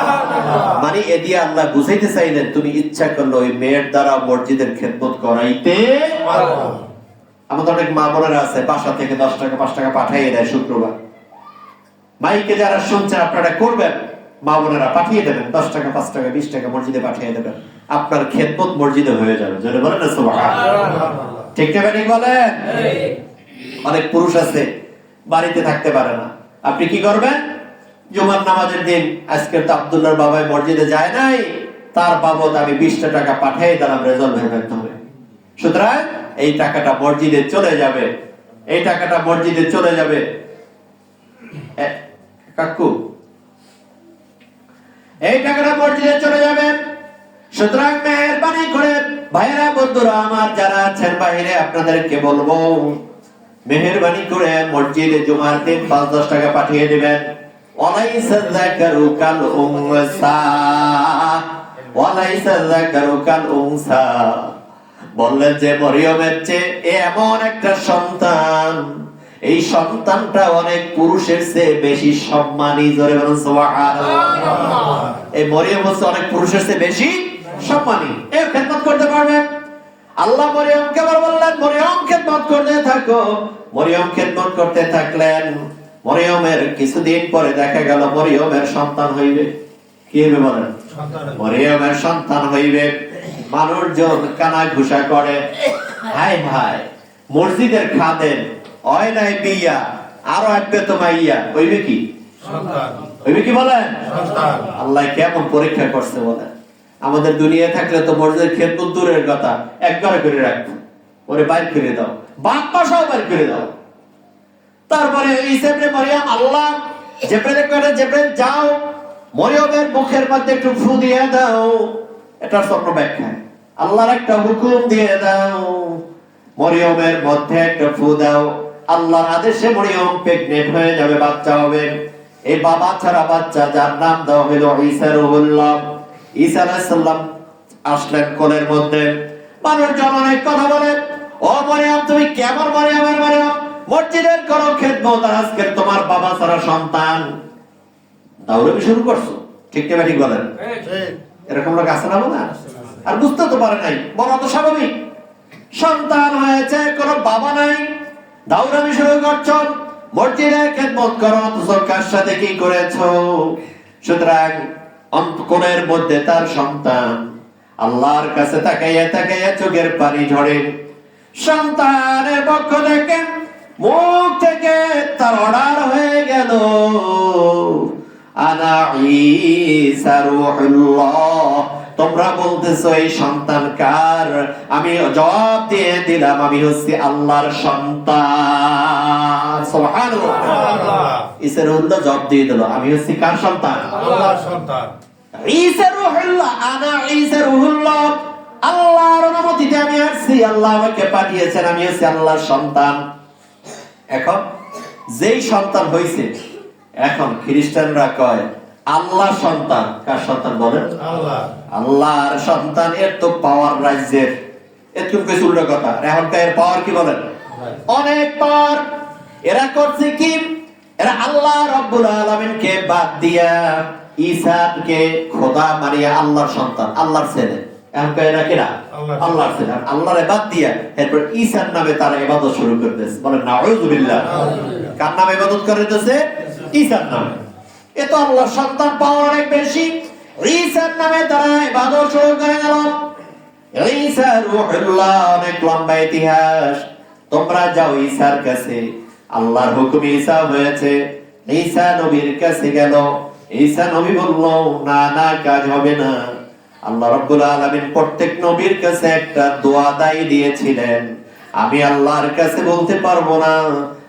মানে এ দিয়ে আল্লাহ বুঝাইতে চাইলেন তুমি ইচ্ছা করলে ওই মেয়ের দ্বারা মসজিদের খেদমত করাইতে পারো। আমাদের অনেক মা বোনেরা আছে বাসা থেকে 10 টাকা 5 টাকা পাঠিয়ে দেয় শুক্রবার। মাইকে যারা শুনছেন আপনারা করবেন, মা বোনেরা পাঠিয়ে দেবেন 10 টাকা 5 টাকা 20 টাকা মসজিদে পাঠিয়ে দেবেন, আপনার খেদমত মসজিদে হয়ে যাবে। জোরে বলেন না সুবহানাল্লাহ। ঠিক না ঠিক বলেন? অনেক পুরুষ আছে বাড়িতে থাকতে পারে না, আপনি কি করবেন? জুমার নামাজের দিন আজকে তো আব্দুল্লাহর বাবা মসজিদে যায় নাই, তার বাবদ আমি 20 টাকা পাঠিয়ে দিলাম রেজাল্ট এর মাধ্যমে। সুতরাং এই টাকাটা মসজিদে চলে যাবে, এই টাকাটা মসজিদে চলে যাবে। কাকু, এই টাকাটা মসজিদে চলে যাবে। সুতরাং মেহেরবানি করে ভাইরা বন্ধুরা আমার যারা আছেন বাইরে, আপনাদেরকে বলবো মেহেরবানি করে মসজিদে জুমার দিন 5-10 টাকা পাঠিয়ে দিবেন। ওয়ালাইসা যাকারু কাল উনসা, ওয়ালাইসা যাকারু কাল উনসা। বললেন যে মরিয়মের চেয়ে এমন একটা সন্তান, এই সন্তানটা অনেক পুরুষের চেয়ে বেশি সম্মানী। জোরে বলুন সুবহানাল্লাহ। এই মরিয়ম হচ্ছে অনেক পুরুষের চেয়ে বেশি সম্মানী। এই খেদমত করতে পারবেন। আল্লাহ মরিয়মকে আবার বললেন, মরিয়ম খেদমত করতে থাকো। মরিয়ম খেদমত করতে থাকলেন। মরিয়মের কিছুদিন পরে দেখা গেল মরিয়মের সন্তান হইবে। কি হবে বলেন? মরিয়মের সন্তান হইবে। মানুষজন কানা ঘুষা করে, হায় হায় মসজিদের খাদেম হয় নাই বিয়া, আরো আসবে তো মাইয়া, হইবে কি? হইবে কি বলেন? আল্লাহ কেমন পরীক্ষা করছে বলেন। আমাদের দুনিয়া থাকলে তো মসজিদের খেদমত দূরের কথা, একবারে করে রাখবো, ওরে বাইর করে দাও, বাপ পাশাও বাইর করে দাও। তারপরে ঈসা ইবনে মারইয়াম আল্লাহ জিবরাইল করে, জিবরাইল যাও মরিয়মের মুখের মধ্যে একটু ফু দিয়ে দাও। এটা স্বপ্ন ব্যাখ্যা। আল্লাহর একটা হুকুম দিয়ে দাও, মরিয়মের মধ্যে একটা ফু দাও। আল্লাহর আদেশে মরিয়ম প্রেগন্যান্ট হয়ে যাবে, বাচ্চা হবে। এই বাবা ছাড়া বাচ্চা, যার নাম দেওয়া হলো ঈসা রুহুল্লাহ। ঈসা আলাইহিস সালাম আসলেন কোলের মধ্যে। মানুষজন অনেক কথা বলে, ও মরিয়ম তুমি কেমন মরিয়মের মরিয়ম, মসজিদের করো খেদমত, আজকে তোমার বাবা ছাড়া সন্তান দাউরামি শুরু করছো। ঠিক না ঠিক বলেন? এরকম লোক আছে না বলেন? আর বুঝতে তো পারে নাই, বড় তো স্বাভাবিক। সন্তান হয়েছে, কোনো বাবা নাই, দাউরামি শুরু করছো, মসজিদে খেদমত করো, অথচ কার সাথে কি করেছো? সুতরাং অন্তঃকোণের মধ্যে তার সন্তান, আল্লাহর কাছে তাকাইয়া তাকাইয়া চোখের পানি ঝরে। সন্তানের পক্ষ থেকে মুখ থেকে তার অর্ডার হয়ে গেল, আনা ঈসা রূহুল্লাহ। তোমরা বলতেছো এই সন্তান কার? আমি জবাব দিয়ে দিলাম, আমি হচ্ছি আল্লাহর সন্তান। সুবহানাল্লাহ। ঈসা রূহুল্লাহ জবাব দিয়ে দিল, আমি হচ্ছি কার সন্তান? আল্লাহর সন্তান। ঈসা রূহুল্লাহ, আনা ঈসা রূহুল্লাহ, আল্লাহর অনুমতিতে আমি আসছি, আল্লাহ আমাকে পাঠিয়েছেন, আমি হচ্ছি আল্লাহর সন্তান। এখন যেই সন্তান হইছে, এখন খ্রিস্টানরা কয় আল্লাহ সন্তান। কার সন্তান বলেন? আল্লাহ। আল্লাহর সন্তান। এর তো পাওয়ার রাজ্যের, এরকম কিছু উল্টো কথা। এখনকার এর পাওয়ার কি বলেন? অনেক পাওয়ার। এরা করছে কি? এরা আল্লাহ রাব্বুল আলামিনকে বাদ দিয়া ঈসাকে খোদা মারিয়া আল্লাহর সন্তান, আল্লাহর ছেলে। এখনকার এরা কিনা? আল্লাহর ছেলে। আল্লাহরে বাদ দিয়া এরপর ঈসার নামে তারা ইবাদত শুরু করতেছে। বলেন নাউযুবিল্লাহ। কার নামে ইবাদত করতেছে? ঈসার নামে। এ তো আল্লাহর সন্তান, পাওয়ার অনেক বেশি। ঈসার নামে তারা ইবাদত শুরু করে গেল। ঈসা রূহুল্লাহ, অনেক লম্বা ইতিহাস। তোমরা যাও ঈসার কাছে, আল্লাহর হুকুমে ঈসা হয়েছে। ঈসা নবীর কাছে গেল। ঈসা নবী বলল, না না, কাজ হবে না। আল্লাহ রাব্বুল আলামিন প্রত্যেক নবীর কাছে একটা দোয়া দায়ী দিয়েছিলেন, আমি আল্লাহর কাছে বলতে পারবো না,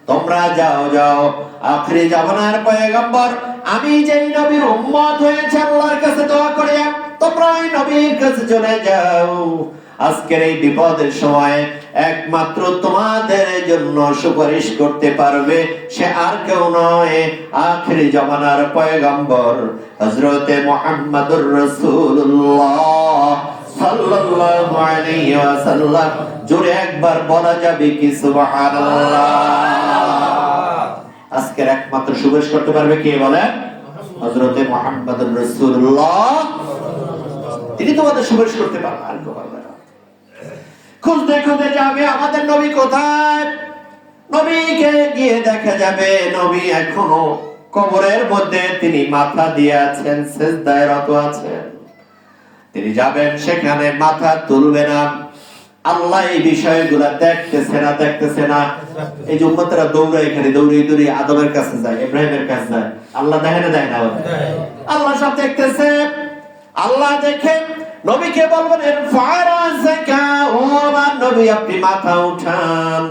তোমরা যাও যাও আখিরি জামানার পয়গম্বর আমি যেই নবীর উম্মত হয়েছে আল্লাহর কাছে দোয়া করে, তোমরা ওই নবীর কাছে চলে যাও। আজকের এই বিপদের সময় একমাত্র তোমাদের জন্য সুপারিশ করতে পারবে সে আর কেউ নয়, আখিরি জামানার পয়গম্বর হযরতে মুহাম্মদুর রাসূলুল্লাহ সাল্লাল্লাহু আলাইহি ওয়াসাল্লাম। জোরে একবার বলা যাবে কি সুবহানাল্লাহ। আজকের একমাত্র সুপারিশ করতে পারবে কে বলেন? হযরতে মুহাম্মদুর রাসূলুল্লাহ। তিনি তোমাদের সুপারিশ করতে পারবেন, আর কেউ পারবে না। খুঁজতে খুঁজতে যাবে আমাদের নবী কোথায়। নবীকে গিয়ে দেখা যাবে নবী এখনো কবরের মধ্যে, তিনি মাথা দিয়ে আছেন, সিজদায় রত আছেন। তিনি যাবেন সেখানে, মাথা তুলবে না। আল্লাহ এই বিষয়গুলা দেখতেছে না। এই যে উম্মতেরা দৌড়ায়, এখানে দৌড়িয়ে আদমের কাছে যায়, ইব্রাহিমের কাছে যায়। আল্লাহ দেখে না? দেয় না? আল্লাহ সব দেখতেছে। আল্লাহ দেখে নবীকে বলবেন ফারাজাকা, ও আমার নবী আপনি মাথা উঠান,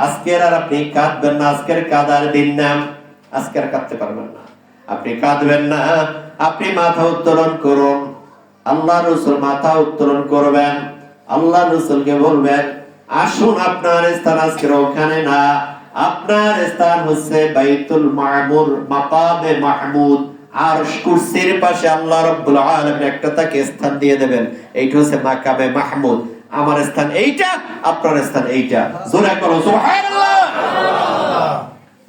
আজকের আর আপনি কাঁদবেন না, আজকের কাঁদার দিন না, আজকের কাঁদতে পারবেন না, আপনি কাঁদবেন না, আপনি মাথা উত্তোলন করুন। আল্লাহ রাসূল মাথা উত্তোলন করবেন, আল্লাহ রাসূলকে বলবেন আসুন আপনার স্থান আজকের ওখানে না, আপনার স্থান হচ্ছে বাইতুল মামুর, মাকামে মাহমুদ, আরশ কুরসির পাশে আল্লাহ রাব্বুল আলামিন একটা তাকে স্থান দিয়ে দেবেন, এইটা হচ্ছে মাকামে মাহমুদ। আমার স্থান এইটা, আপনার স্থান এইটা, জোরে করো সুবহানাল্লাহ।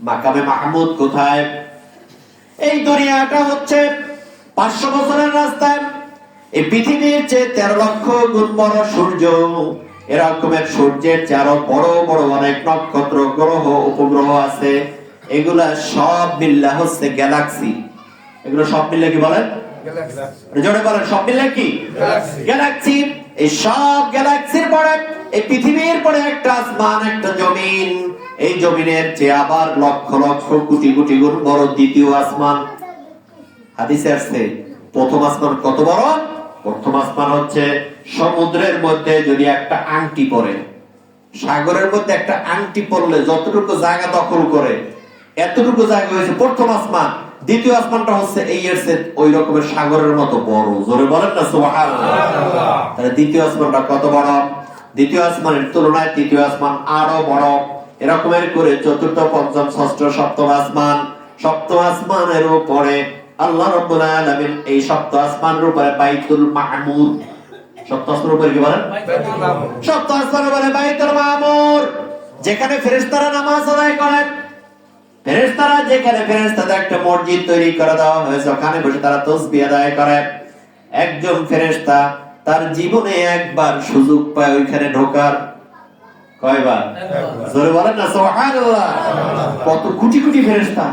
মাকামে মাহমুদ কোথায়? এই দুনিয়াটা হচ্ছে 500 বছরের রাস্তা, এই পৃথিবীর চেয়ে 13 লক্ষ গুণ বড় সূর্য, এরকমের সূর্যের চেয়ে আরো বড় বড় অনেক নক্ষত্র, গ্রহ, উপগ্রহ আছে, এগুলা সব মিল্লা হচ্ছে গ্যালাক্সি। এগুলো সব মিলে কি বলেন? জোরে বলেন, সব মিলে কি? গ্যালাক্সি। এই সব গ্যালাক্সির পরে এই পৃথিবীর পরে একটা আসমান, একটা জমিন, এই জমিনের চেয়ে আবার লক্ষ লক্ষ কোটি কোটি গুণ বড় দ্বিতীয় আসমান। হাদিসে আসছে প্রথম আসমান কত বড়? প্রথম আসমান হচ্ছে সমুদ্রের মধ্যে যদি একটা আংটি পড়ে, সাগরের মধ্যে একটা আংটি পড়লে যতটুকু জায়গা দখল করে এতটুকু জায়গা হয়েছে প্রথম আসমান। দ্বিতীয় আসমানটা হচ্ছে এই এর চেয়ে ওই রকমের সাগরের মতো বড়, জোরে বলেন না সুবহানাল্লাহ। তাহলে দ্বিতীয় আসমানটা কত বড়? দ্বিতীয় আসমানের তুলনায় তৃতীয় আসমান আরো বড়। এরকমের করে চতুর্থ, পঞ্চম, ষষ্ঠ, সপ্তম আসমান, সপ্তম আসমানের উপরে আল্লাহ রাব্বুল আলামিন এই সপ্তম আসমানের উপরে বাইতুল মামুর, সপ্তম আসমানের উপরে কি বলেন? বাইতুল মামুর। সপ্তম আসমানের উপরে বাইতুল মামুর, যেখানে ফেরেশতারা নামাজ আদায় করেন। ফেরেশতারা যেখানে, ফেরেশতাদের একটা মসজিদ তৈরি করে দেওয়া হয়েছে, ওখানে বসে তারা তাসবিহ আদায় করে। একজন ফেরেশতা তার জীবনে একবার সুযোগ পায় ওইখানে ঢোকার। কয়বার? জোরে বলেন না সুবহানাল্লাহ। কত কোটি কোটি ফেরেশতা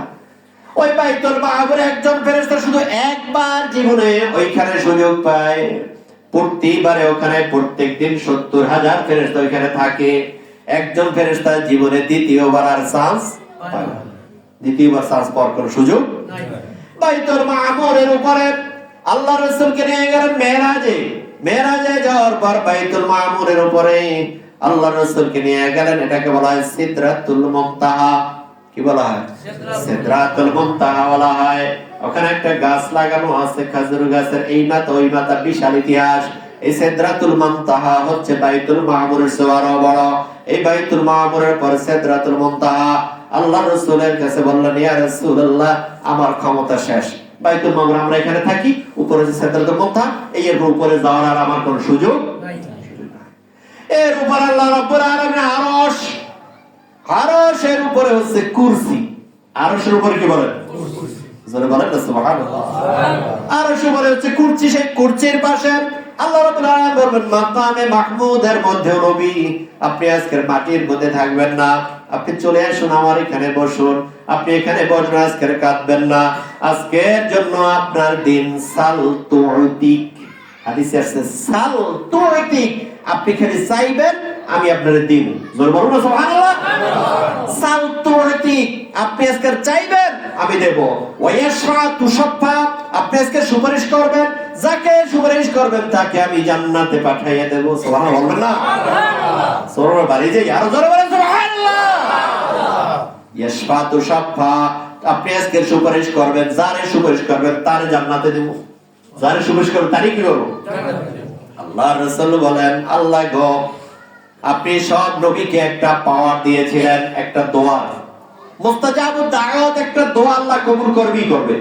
ওই বাইতুল মামুরে, একজন ফেরেশতা শুধু একবার জীবনে ওইখানে সুযোগ পায়। প্রতিবারে ওখানে প্রত্যেকদিন 70,000 ফেরেশতা ওইখানে থাকে। একজন ফেরেশতা জীবনে দ্বিতীয়বার আর চান্স পায় না, দ্বিতীয়বার চান্স পাওয়ার কোনো সুযোগ নাই। বাইতুল মামুরের উপরে আল্লাহ রাসূলকে নিয়ে গেলেন মেরাজে। মেরাজে যাওয়ার পর বাইতুল মামুরের উপরে আল্লাহ রাসূলকে নিয়ে গেলেন, এটাকে বলা হয় সিদরাতুল মুনতাহা। কি বলা হয়? সিদরাতুল মুনতাহা বলা হয়। ওখানে একটা গাছ লাগানো আছে, খেজুর গাছের, এই মাথা ওই মাথা, বিশাল ইতিহাস। এই সিদরাতুল মুনতাহা হচ্ছে বাইতুল মামুরের চেয়ে আরো বড়। এই বাইতুল মামুরের পর সিদরাতুল মুনতাহা। আল্লাহ রাসূলের কাছে বললেন, ইয়া রাসূলুল্লাহ আমার ক্ষমতা শেষ, বাইতুল মামুর আমরা এখানে থাকি, উপরে যে সিদরাতুল মুনতাহা, এর উপরে যাওয়ার আর আমার কোনো সুযোগ নাই। এর উপর আল্লাহ রাব্বুল আলামিন আরশ, আরশের উপরে হচ্ছে কুরসি। আরশের উপরে কি বলেন? কুরসি। জোরে বলেন না সুবহানাল্লাহ। আরশের উপরে হচ্ছে কুরসি, সেই কুরসির পাশে আল্লাহ রাব্বুল আলামিন বলবেন মাকামে মাহমুদের মধ্যে নবী আপনি আজকের মাটির মধ্যে থাকবেন না, আপনি চলে আসুন আমার এখানে বসুন, আপনি এখানে বসবেন, আজকের কাঁদবেন না, আজকের জন্য আপনার দিন সাল তুতিক। হাদিসে আছে সাল তুতিক, আপনি খালি চাইবেন আমি আপনারে দিব। জোরে বলুন না সুবহানাল্লাহ। সাল তুতিক, আপনি আজকে চাইবেন আমি দেব। ওয়ায়াশফা তুশফা, আপনি আজকে সুপারিশ করবেন, যাকে সুপারিশ করবেন তাকে আমি জান্নাতে পাঠিয়ে দেব। সুবহানাল্লাহ বলবেন না? সুবহানাল্লাহ। সরর বাড়ি যাই আর জোরে বলেন সুবহানাল্লাহ। ইয়াশফা তুশফা, আপনি আজকে সুপারিশ করবেন, যারে সুপারিশ করবেন তারে জান্নাতে দেব, যারে সুপারিশ করবেন তারই কি করব? জান্নাতে দেব। আল্লাহ রাসূল বলেন, আল্লাহ গো আপনি সব নবীকে একটা পাওয়ার দিয়েছিলেন, একটা দোয়া, মুস্তাজাবুদ দাওয়াত, একটা দোয়া আল্লাহ কবুল করবেই করবে।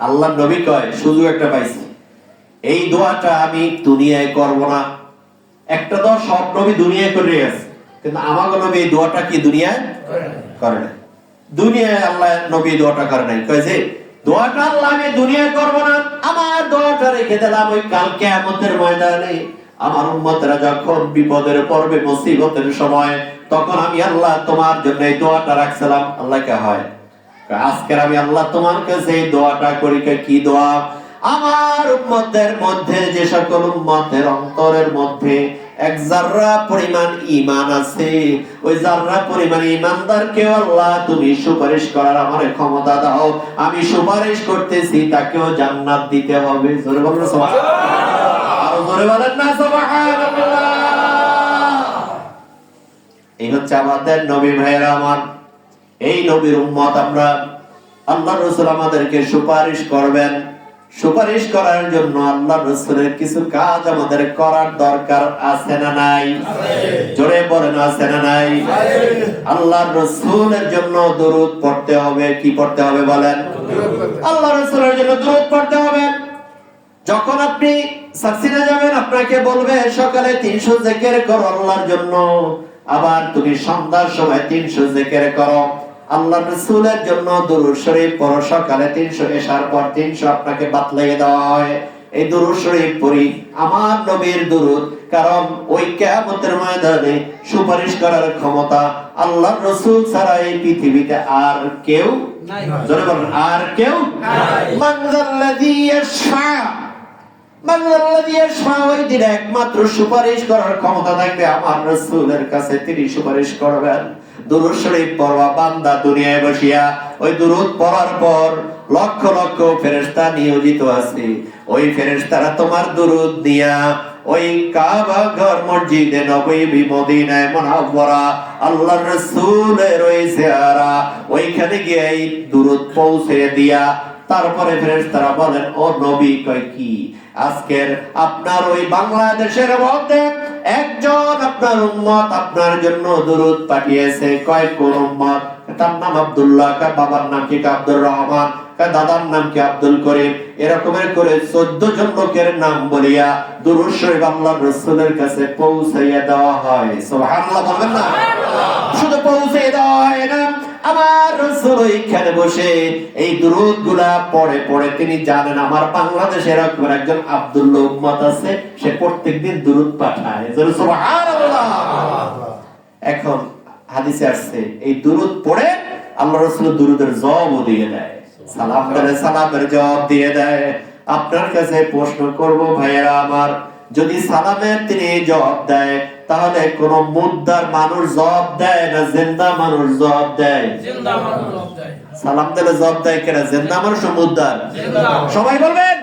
আল্লাহ নবী কয় সুযোগ একটা পাইছি, এই দোয়াটা আমি দুনিয়ায় করব না। একটা দোয়া সব নবী দুনিয়ায় করে গেছে, কিন্তু আমাগো নবী এই দোয়াটা কি দুনিয়ায় করে না। দুনিয়ায় আল্লাহ নবী দোয়াটা করে নাই, কয় যে দোয়াটা আল্লাহ আমি দুনিয়ায় করব না, আমার দোয়াটা রেখে দিলাম ওই কাল কিয়ামতের ময়দানে। আমার উম্মতরা যখন বিপদের পড়বে, মুসিবতের সময়, তখন আমি আল্লাহ তোমার জন্য এই দোয়াটা রাখছিলাম। আল্লাহকে হয় আজকে আমি আল্লাহ তোমার কাছে এই দোয়াটা করি। কি দোয়া? আমার উম্মতের মধ্যে যে সকল উম্মতের অন্তরের মধ্যে এক জাররা পরিমাণ ঈমান আছে, ওই জাররা পরিমাণ ঈমানদারকে আল্লাহ তুমি সুপারিশ করার আমারে ক্ষমতা দাও। আমি সুপারিশ করতেছি, তাকেও জান্নাত দিতে হবে। জোরে বলুন সুবহানাল্লাহ। আর জোরে জোরে বলেন না সুবহানাল্লাহ। এই হচ্ছে আমাদের নবী ভাইয়েরা আমার, এই নবীর উম্মত আমরা। আল্লাহ রাসূল আমাদেরকে সুপারিশ করবেন, সুপারিশ করার জন্য আল্লাহ রাসূলের কিছু কাজ আমাদের করার দরকার আছে না নাই? জোরে বলেন আছে না নাই? আল্লাহ রাসূলের জন্য দরুদ পড়তে হবে। কি পড়তে হবে বলেন? আল্লাহ রাসূলের জন্য দরুদ পড়তে হবে। যখন আপনি সাকসিনা যাবেন, আপনাকে বলবে সকালে 300 জিকির করো আল্লাহর জন্য, আবার তুমি সন্ধ্যার সময় 300 জিকির করো আল্লাহ রাসূলের জন্য। দুরূদ শরীফ পড়ো সকালে 300, এশার পর 300 আপনাকে বাতলিয়ে দেওয়া হয়। এই দুরূদ শরীফ পড়ি, আমার নবীর দুরূদ, কারণ ওই কিয়ামতের ময়দানে সুপারিশ করার ক্ষমতা আল্লাহর রাসূল ছাড়া এই পৃথিবীতে আর কেউ নাই। জোরে বলেন আর কেউ নাই। মান যাল্লাযী ইয়াশফা, ওই দিন একমাত্র সুপারিশ করার ক্ষমতা থাকবে আমার রাসূলের কাছে, তিনি সুপারিশ করবেন। দুরূদ শরীফ পড়বা বান্দা দুনিয়ায় বসিয়া, ওই দুরূদ পড়ার পর লক্ষ লক্ষ ফেরেশতা নিয়োজিত আছে। ওই ফেরেশতারা তোমার দুরূদ দিয়া ওই কাবা ঘর মসজিদে নববী মদিনায় মুনাওয়ারা আল্লাহর রাসূলের ওই জিয়ারা, ওইখানে গিয়ে এই দুরূদ পৌঁছে দিয়া তারপরে ফেরেশতারা বলেন, ও নবী কয় কি আজকের আপনার ওই বাংলাদেশের মধ্যে একজন আপনার উম্মত আপনার জন্য দরুদ পাঠিয়েছে। কয় কোন উম্মত? তার নাম আব্দুল্লাহ, কার বাবার নাম কি আব্দুর রহমান, কার দাদার নাম কি আব্দুল করিম। এরকমের করে 14 জন লোকের নাম বলিয়া দুরূদ শরীফ আল্লাহর রাসূলের কাছে পৌঁছাইয়া দেওয়া হয়। সুবহানাল্লাহ বলবেন না? শুধু পৌঁছে দেওয়া হয় না, আমার রাসূল ওইখানে বসে এই দুরূদ গুলা পড়ে পড়ে তিনি জানেন আমার বাংলাদেশে এরকম একজন আব্দুল্লাহ উম্মত আছে, সে প্রত্যেকদিন দুরূদ পাঠায়। সুবহানাল্লাহ। এখন হাদিসে আসছে এই দুরূদ পড়ে আল্লাহ রাসূল দুরূদের জবাব দিয়ে দেয়, সালাম দিলে সালামের জবাব দিয়ে দেয়। আপনার কাছে প্রশ্ন করব ভাইয়েরা আমার, যদি সালামের তিনি জবাব দেয় তাহলে কোন মুর্দার মানুষ জবাব দেয় না জিন্দা মানুষ জবাব দেয়? জিন্দা মানুষ জবাব দেয়। সালাম দিলে জবাব দেয় কেনা? জিন্দা মানুষ ও মুর্দার? সবাই বলবেন।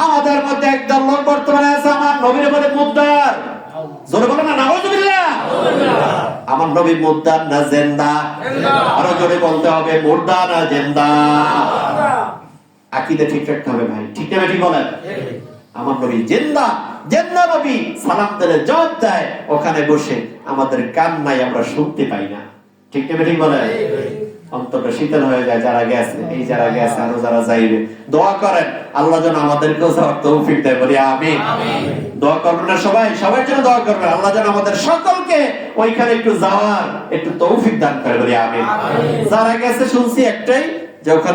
আমাদের মধ্যে একদল লোক বর্তমানে আছে আমার নবীর বলে মুর্দার। জোরে বলেন না নাউযুবিল্লাহ। আমার নবী মুর্দার না জিন্দা? আরো জোরে বলতে হবে, মুর্দা না জিন্দা? আকীদা ঠিক রাখতে হবে ভাই, ঠিক না ঠিক বলেন? আমার নবী জিন্দা, জিন্দা নবী। সালাম দিলে জবাব দেয়, ওখানে বসে আমাদের কান নাই, আমরা শুনতে পাই না, ঠিক না ঠিক বলেন? অন্তরটা শীতল হয়ে যায় যারা গেছে, এই যারা গেছে আরো যারা যাইবে। দোয়া করেন আল্লাহ যেন আমাদেরকেও যাওয়ার তৌফিক দেয়, বলি আমিন। দোয়া করবেন না সবাই? সবার জন্য দোয়া করবেন আল্লাহ যেন আমাদের সকলকে ওইখানে একটু যাওয়ার একটু তৌফিক দান করে, বলি আমিন। যারা গেছে শুনছি একটাই যে ওখানে